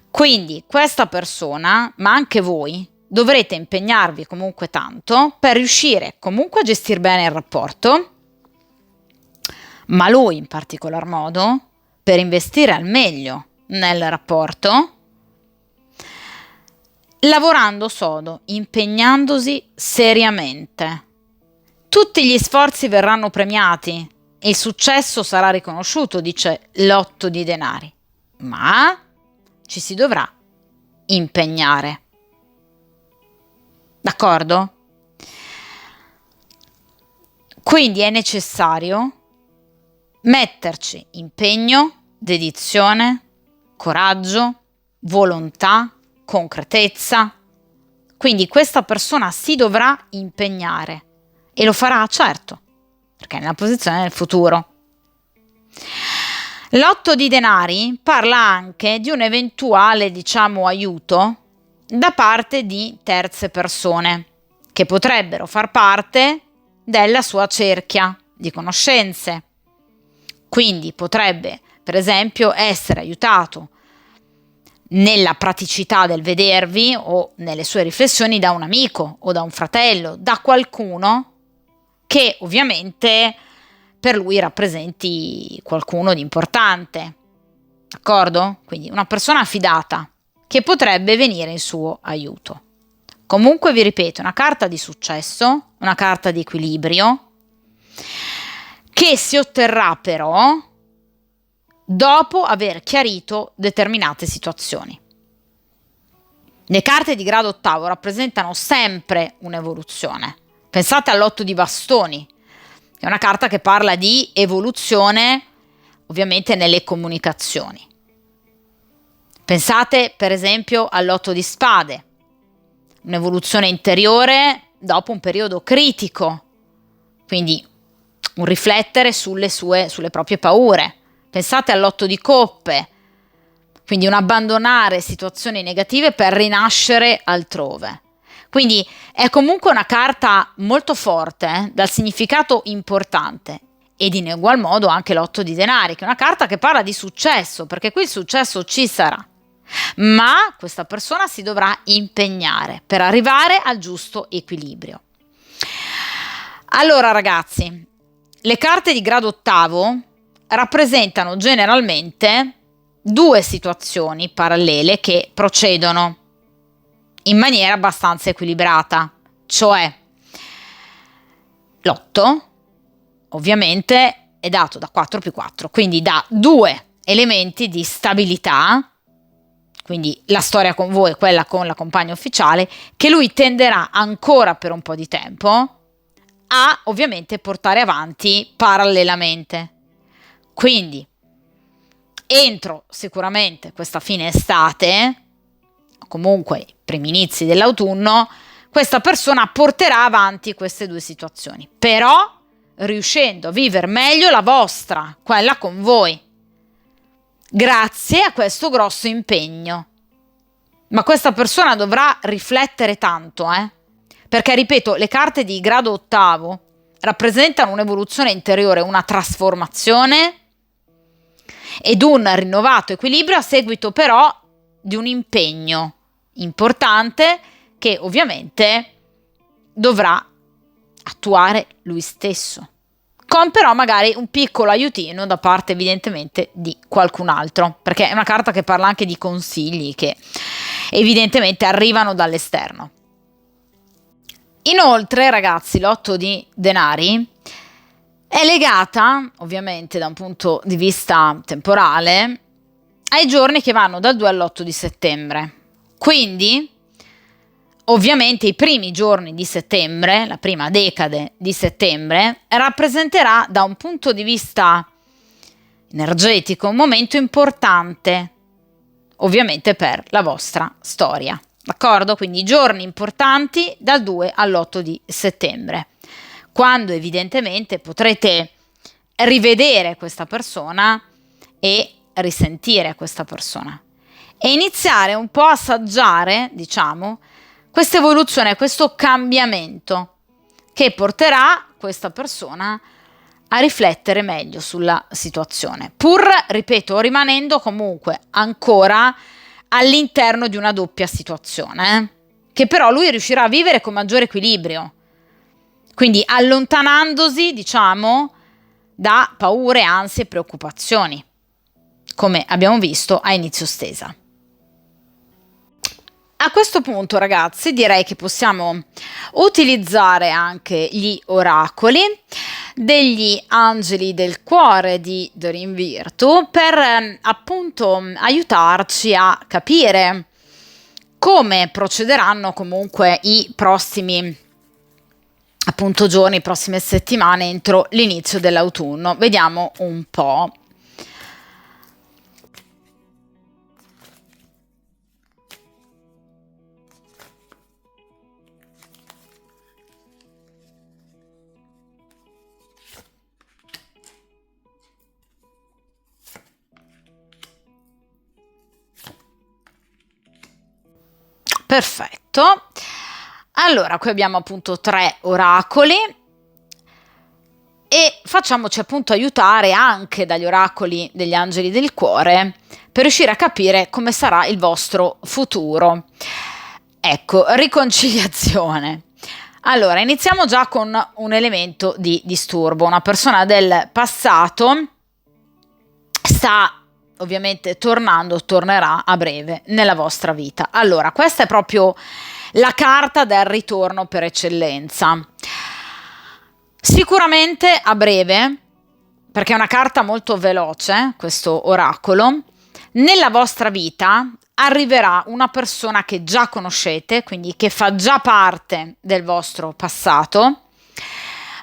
Quindi questa persona, ma anche voi, dovrete impegnarvi comunque tanto per riuscire comunque a gestire bene il rapporto, ma lui in particolar modo per investire al meglio nel rapporto, lavorando sodo, impegnandosi seriamente. Tutti gli sforzi verranno premiati e il successo sarà riconosciuto, dice l'8 di denari, ma ci si dovrà impegnare. D'accordo? Quindi è necessario metterci impegno, dedizione, coraggio, volontà, concretezza. Quindi questa persona si dovrà impegnare e lo farà, certo, perché è nella posizione del futuro. L'8 di denari parla anche di un eventuale, diciamo, aiuto da parte di terze persone che potrebbero far parte della sua cerchia di conoscenze. Quindi potrebbe, per esempio, essere aiutato nella praticità del vedervi o nelle sue riflessioni da un amico o da un fratello, da qualcuno che ovviamente per lui rappresenti qualcuno di importante, d'accordo? Quindi una persona affidata che potrebbe venire in suo aiuto. Comunque vi ripeto, una carta di successo, una carta di equilibrio che si otterrà però dopo aver chiarito determinate situazioni. Le carte di grado ottavo rappresentano sempre un'evoluzione. Pensate all'8 di bastoni, che è una carta che parla di evoluzione ovviamente nelle comunicazioni. Pensate per esempio all'8 di spade, un'evoluzione interiore dopo un periodo critico, quindi un riflettere sulle proprie paure. Pensate all'8 di coppe, quindi un abbandonare situazioni negative per rinascere altrove. Quindi è comunque una carta molto forte, dal significato importante, ed in ugual modo anche l'8 di denari, che è una carta che parla di successo, perché qui il successo ci sarà, ma questa persona si dovrà impegnare per arrivare al giusto equilibrio. Allora ragazzi, le carte di grado ottavo rappresentano generalmente due situazioni parallele che procedono. in maniera abbastanza equilibrata, cioè l'8 ovviamente è dato da 4 più 4, quindi da 2 elementi di stabilità, quindi la storia con voi e quella con la compagna ufficiale, che lui tenderà ancora per un po' di tempo a ovviamente portare avanti parallelamente. Quindi entro sicuramente questa fine estate, o comunque i primi inizi dell'autunno, questa persona porterà avanti queste due situazioni, però riuscendo a vivere meglio la vostra, quella con voi, grazie a questo grosso impegno. Ma questa persona dovrà riflettere tanto, perché ripeto, le carte di grado ottavo rappresentano un'evoluzione interiore, una trasformazione ed un rinnovato equilibrio a seguito però di un impegno importante che ovviamente dovrà attuare lui stesso, con però magari un piccolo aiutino da parte evidentemente di qualcun altro, perché è una carta che parla anche di consigli che evidentemente arrivano dall'esterno. Inoltre, ragazzi, l'otto di denari è legata, ovviamente da un punto di vista temporale, ai giorni che vanno dal 2 all'8 di settembre. Quindi, ovviamente, i primi giorni di settembre, la prima decade di settembre, rappresenterà da un punto di vista energetico un momento importante, ovviamente per la vostra storia. D'accordo? Quindi giorni importanti dal 2 all'8 di settembre, quando evidentemente potrete rivedere questa persona e risentire questa persona e iniziare un po' a assaggiare, diciamo, questa evoluzione, questo cambiamento che porterà questa persona a riflettere meglio sulla situazione, pur, ripeto, rimanendo comunque ancora all'interno di una doppia situazione, che però lui riuscirà a vivere con maggiore equilibrio, quindi allontanandosi, diciamo, da paure, ansie e preoccupazioni, come abbiamo visto a inizio stesa. A questo punto, ragazzi, direi che possiamo utilizzare anche gli oracoli degli angeli del cuore di Doreen Virtue per appunto aiutarci a capire come procederanno comunque i prossimi appunto giorni, prossime settimane entro l'inizio dell'autunno. Vediamo un po'. Perfetto. Allora, qui abbiamo appunto 3 oracoli e facciamoci appunto aiutare anche dagli oracoli degli angeli del cuore per riuscire a capire come sarà il vostro futuro. Ecco, riconciliazione. Allora, iniziamo già con un elemento di disturbo. Una persona del passato sta ovviamente tornerà a breve nella vostra vita. Allora, questa è proprio la carta del ritorno per eccellenza. Sicuramente a breve, perché è una carta molto veloce, questo oracolo, nella vostra vita arriverà una persona che già conoscete, quindi che fa già parte del vostro passato,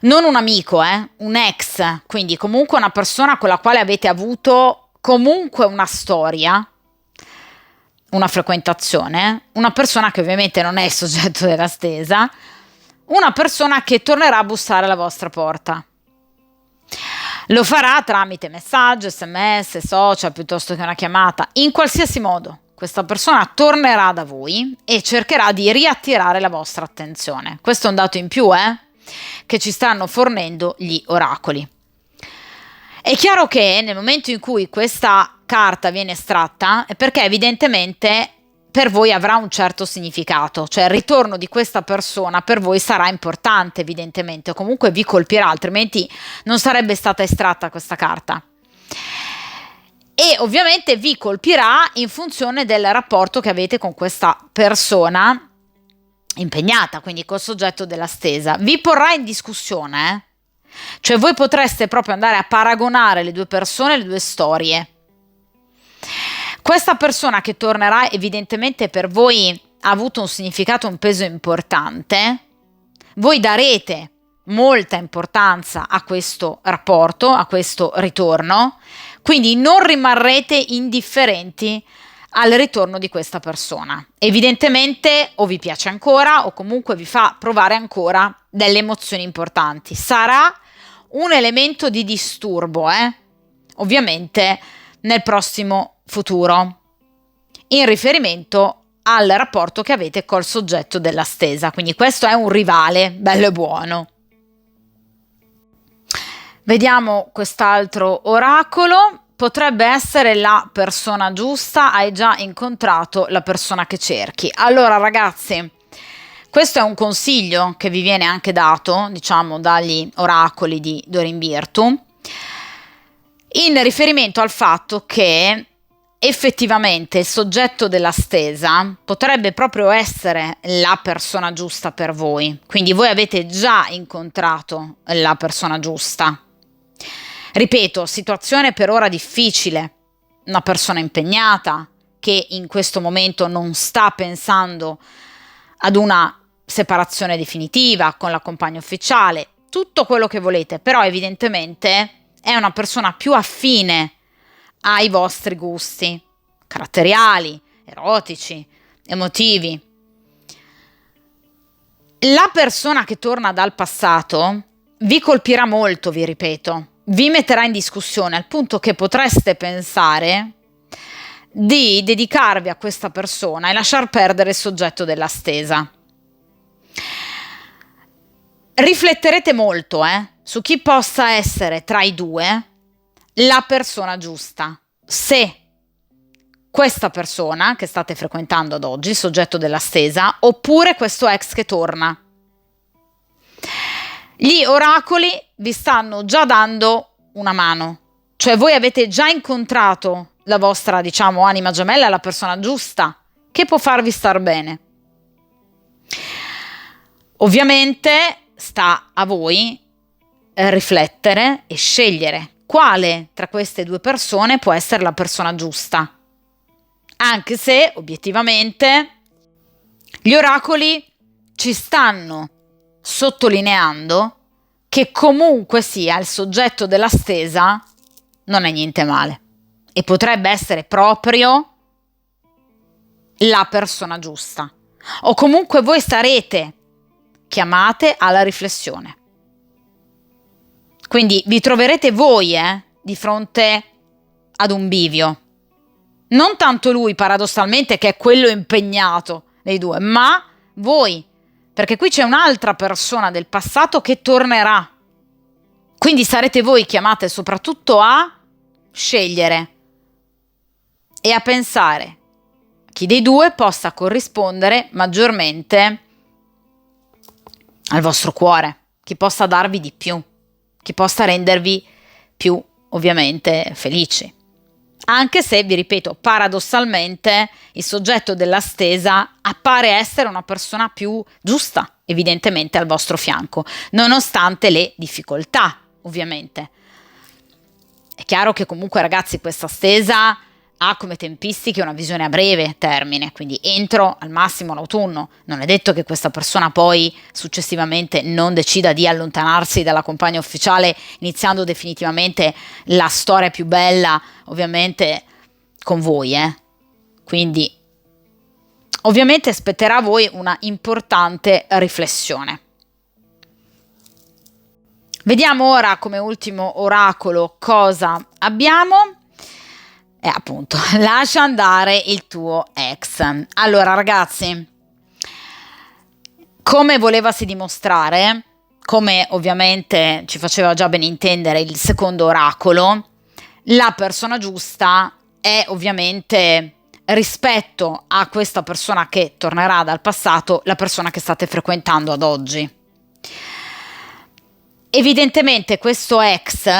non un amico, un ex, quindi comunque una persona con la quale avete avuto comunque una storia, una frequentazione, una persona che ovviamente non è il soggetto della stesa, una persona che tornerà a bussare alla vostra porta. Lo farà tramite messaggio, sms, social, piuttosto che una chiamata, in qualsiasi modo. Questa persona tornerà da voi e cercherà di riattirare la vostra attenzione. Questo è un dato in più, che ci stanno fornendo gli oracoli. È chiaro che nel momento in cui questa carta viene estratta è perché evidentemente per voi avrà un certo significato, cioè il ritorno di questa persona per voi sarà importante evidentemente, o comunque vi colpirà, altrimenti non sarebbe stata estratta questa carta. E ovviamente vi colpirà in funzione del rapporto che avete con questa persona impegnata, quindi col soggetto della stesa, vi porrà in discussione, Cioè voi potreste proprio andare a paragonare le due persone, le due storie. Questa persona che tornerà evidentemente per voi ha avuto un significato, un peso importante, voi darete molta importanza a questo rapporto, a questo ritorno, quindi non rimarrete indifferenti al ritorno di questa persona. Evidentemente o vi piace ancora o comunque vi fa provare ancora delle emozioni importanti. Sarà un elemento di disturbo, ovviamente nel prossimo futuro, in riferimento al rapporto che avete col soggetto della stesa. Quindi questo è un rivale bello e buono. Vediamo quest'altro oracolo. Potrebbe essere la persona giusta, hai già incontrato la persona che cerchi. Allora ragazzi, questo è un consiglio che vi viene anche dato, diciamo, dagli oracoli di Doreen Virtue, in riferimento al fatto che effettivamente il soggetto della stesa potrebbe proprio essere la persona giusta per voi. Quindi voi avete già incontrato la persona giusta. Ripeto, situazione per ora difficile, una persona impegnata che in questo momento non sta pensando ad una separazione definitiva con la compagna ufficiale, tutto quello che volete, però evidentemente è una persona più affine ai vostri gusti caratteriali, erotici, emotivi. La persona che torna dal passato vi colpirà molto, vi ripeto, vi metterà in discussione al punto che potreste pensare di dedicarvi a questa persona e lasciar perdere il soggetto della stesa. Rifletterete molto su chi possa essere tra i due la persona giusta. Se questa persona che state frequentando ad oggi, il soggetto della stesa, oppure questo ex che torna. Gli oracoli vi stanno già dando una mano, cioè voi avete già incontrato la vostra, diciamo, anima gemella, la persona giusta, che può farvi star bene. Ovviamente sta a voi riflettere e scegliere quale tra queste due persone può essere la persona giusta. Anche se, obiettivamente, gli oracoli ci stanno sottolineando che comunque sia il soggetto della stesa non è niente male e potrebbe essere proprio la persona giusta. O comunque voi sarete chiamate alla riflessione. Quindi vi troverete voi di fronte ad un bivio. Non tanto lui, paradossalmente, che è quello impegnato dei due, ma voi, perché qui c'è un'altra persona del passato che tornerà. Quindi sarete voi chiamate soprattutto a scegliere e a pensare chi dei due possa corrispondere maggiormente al vostro cuore, chi possa darvi di più, chi possa rendervi più, ovviamente, felici. Anche se, vi ripeto, paradossalmente il soggetto della stesa appare essere una persona più giusta, evidentemente, al vostro fianco, nonostante le difficoltà, ovviamente. È chiaro che comunque, ragazzi, questa stesa ha come tempistiche una visione a breve termine, quindi entro al massimo l'autunno. Non è detto che questa persona poi successivamente non decida di allontanarsi dalla compagna ufficiale, iniziando definitivamente la storia più bella, ovviamente con voi, Quindi ovviamente spetterà a voi una importante riflessione. Vediamo ora come ultimo oracolo cosa abbiamo. E appunto, lascia andare il tuo ex. Allora ragazzi, come volevasi dimostrare, come ovviamente ci faceva già ben intendere il secondo oracolo, la persona giusta è ovviamente, rispetto a questa persona che tornerà dal passato, la persona che state frequentando ad oggi. Evidentemente questo ex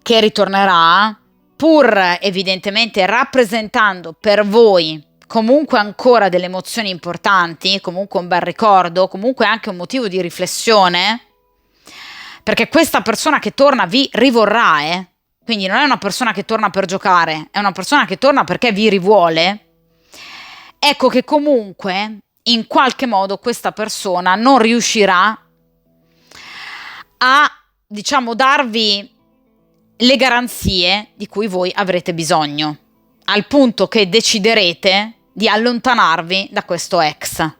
che ritornerà, pur evidentemente rappresentando per voi comunque ancora delle emozioni importanti, comunque un bel ricordo, comunque anche un motivo di riflessione, perché questa persona che torna vi rivorrà, quindi non è una persona che torna per giocare, è una persona che torna perché vi rivuole. Ecco che comunque in qualche modo questa persona non riuscirà a, diciamo, darvi le garanzie di cui voi avrete bisogno, al punto che deciderete di allontanarvi da questo ex.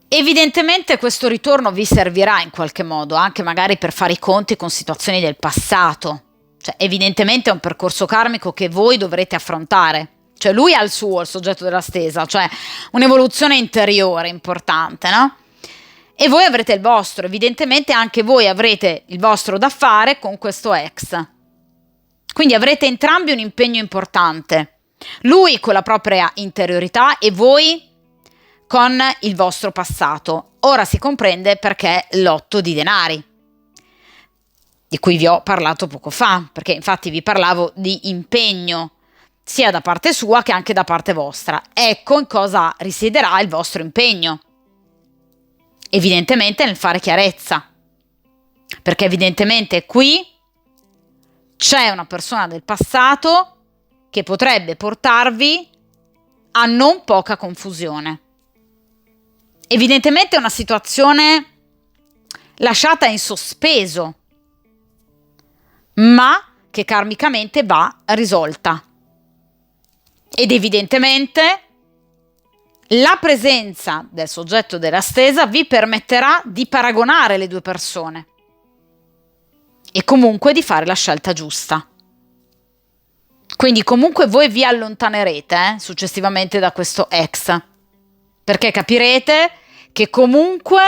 Evidentemente questo ritorno vi servirà in qualche modo, anche magari per fare i conti con situazioni del passato. Cioè, evidentemente è un percorso karmico che voi dovrete affrontare. Cioè, lui ha il suo, il soggetto della stesa, cioè un'evoluzione interiore importante, no? E voi avrete il vostro. Evidentemente anche voi avrete il vostro da fare con questo ex. Quindi avrete entrambi un impegno importante. Lui con la propria interiorità e voi con il vostro passato. Ora si comprende perché l'8 di denari, di cui vi ho parlato poco fa, perché infatti vi parlavo di impegno sia da parte sua che anche da parte vostra. Ecco in cosa risiederà il vostro impegno. Evidentemente nel fare chiarezza, perché evidentemente qui c'è una persona del passato che potrebbe portarvi a non poca confusione. Evidentemente è una situazione lasciata in sospeso, ma che karmicamente va risolta. Ed evidentemente la presenza del soggetto della stesa vi permetterà di paragonare le due persone e comunque di fare la scelta giusta. Quindi comunque voi vi allontanerete successivamente da questo ex, perché capirete che comunque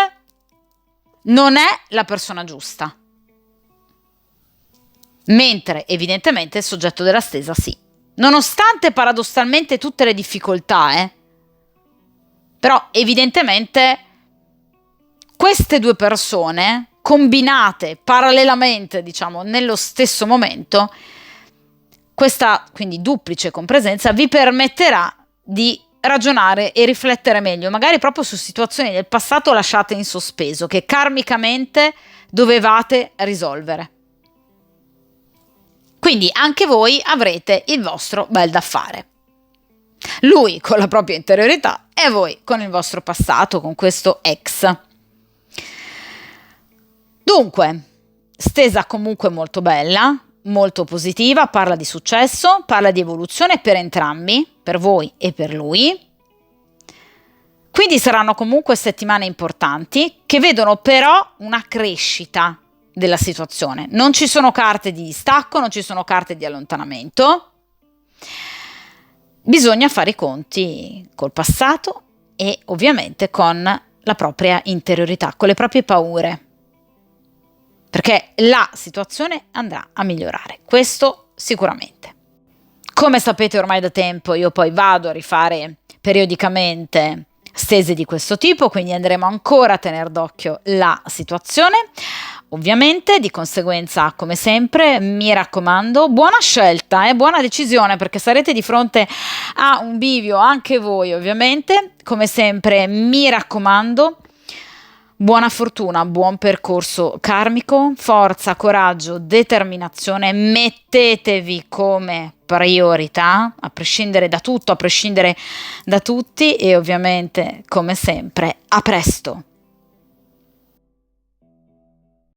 non è la persona giusta, mentre evidentemente il soggetto della stesa sì. Nonostante paradossalmente tutte le difficoltà, però evidentemente queste due persone combinate parallelamente, diciamo, nello stesso momento, questa quindi duplice compresenza vi permetterà di ragionare e riflettere meglio, magari proprio su situazioni del passato lasciate in sospeso, che karmicamente dovevate risolvere. Quindi anche voi avrete il vostro bel da fare. Lui con la propria interiorità e voi con il vostro passato, con questo ex. Dunque, stesa comunque molto bella, molto positiva, parla di successo, parla di evoluzione per entrambi, per voi e per lui. Quindi saranno comunque settimane importanti che vedono però una crescita della situazione. Non ci sono carte di distacco, non ci sono carte di allontanamento. Bisogna fare i conti col passato e ovviamente con la propria interiorità, con le proprie paure, perché la situazione andrà a migliorare, questo sicuramente. Come sapete ormai da tempo, io poi vado a rifare periodicamente stese di questo tipo, quindi andremo ancora a tenere d'occhio la situazione. Ovviamente, di conseguenza, come sempre, mi raccomando, buona scelta e buona decisione, perché sarete di fronte a un bivio anche voi, ovviamente. Come sempre, mi raccomando, buona fortuna, buon percorso karmico, forza, coraggio, determinazione, mettetevi come priorità, a prescindere da tutto, a prescindere da tutti e ovviamente, come sempre, a presto.